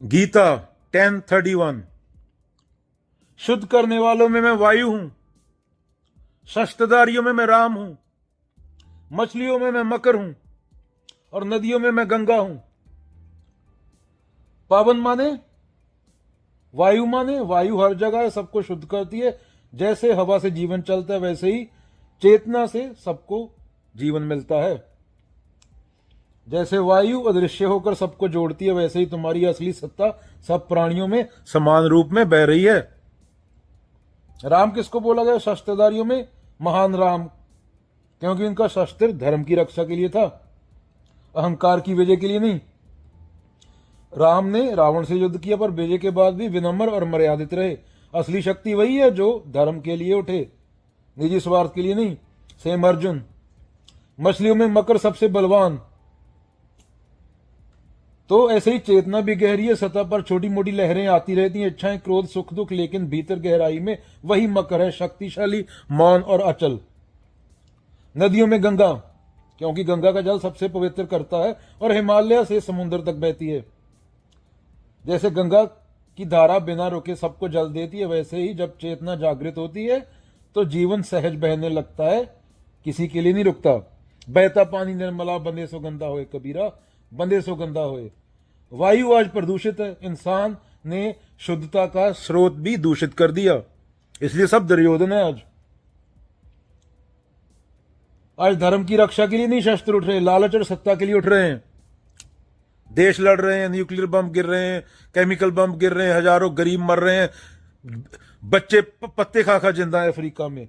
गीता 10:31। शुद्ध करने वालों में मैं वायु हूं, शस्त्रधारियों में मैं राम हूं, मछलियों में मैं मकर हूं और नदियों में मैं गंगा हूं। पावन माने वायु हर जगह है, सबको शुद्ध करती है। जैसे हवा से जीवन चलता है वैसे ही चेतना से सबको जीवन मिलता है। जैसे वायु अदृश्य होकर सबको जोड़ती है वैसे ही तुम्हारी असली सत्ता सब प्राणियों में समान रूप में बह रही है। राम किसको बोला गया? शस्त्रधारियों में महान राम, क्योंकि उनका शस्त्र धर्म की रक्षा के लिए था, अहंकार की विजय के लिए नहीं। राम ने रावण से युद्ध किया पर विजय के बाद भी विनम्र और मर्यादित रहे। असली शक्ति वही है जो धर्म के लिए उठे, निजी स्वार्थ के लिए नहीं। सेम अर्जुन। मछलियों में मकर सबसे बलवान। तो ऐसे ही चेतना भी गहरी है, सतह पर छोटी मोटी लहरें आती रहती हैं, इच्छाएं, क्रोध, सुख दुख, लेकिन भीतर गहराई में वही मकर है, शक्तिशाली, मौन और अचल। नदियों में गंगा, क्योंकि गंगा का जल सबसे पवित्र करता है और हिमालय से समुद्र तक बहती है। जैसे गंगा की धारा बिना रुके सबको जल देती है, वैसे ही जब चेतना जागृत होती है तो जीवन सहज बहने लगता है, किसी के लिए नहीं रुकता। बहता पानी निर्मला, बंदे सो गंदा होए, कबीरा बंदे सो गंदा होए। वायु आज प्रदूषित है, इंसान ने शुद्धता का स्रोत भी दूषित कर दिया, इसलिए सब दुर्योधन है। आज धर्म की रक्षा के लिए नहीं शस्त्र उठ रहे, लालच और सत्ता के लिए उठ रहे हैं। देश लड़ रहे हैं, न्यूक्लियर बम गिर रहे हैं, केमिकल बम गिर रहे हैं, हजारों गरीब मर रहे हैं, बच्चे पत्ते खा खा जिंदा है अफ्रीका में।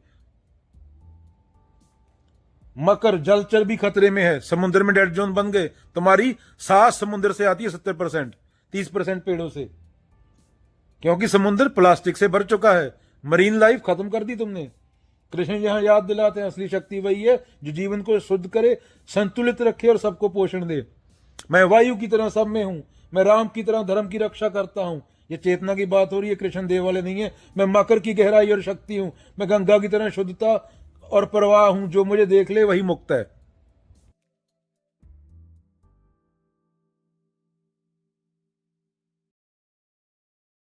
मकर जलचर भी खतरे में है, समुद्र में डेड जोन बन गए। तुम्हारी सांस समुद्र से आती है 70%, 30% पेड़ों से, क्योंकि समुद्र प्लास्टिक से भर चुका है। मरीन लाइफ खत्म कर दी तुमने। कृष्ण यहां याद दिलाते हैं असली शक्ति वही है जो जीवन को शुद्ध करे, संतुलित रखे और सबको पोषण दे। मैं वायु की तरह सब में हूं, मैं राम की तरह धर्म की रक्षा करता हूं। ये चेतना की बात हो रही है, कृष्ण देव वाले नहीं है। मैं मकर की गहराई और शक्ति हूं, मैं गंगा की तरह शुद्धता और प्रवाह हूं। जो मुझे देख ले वही मुक्त है।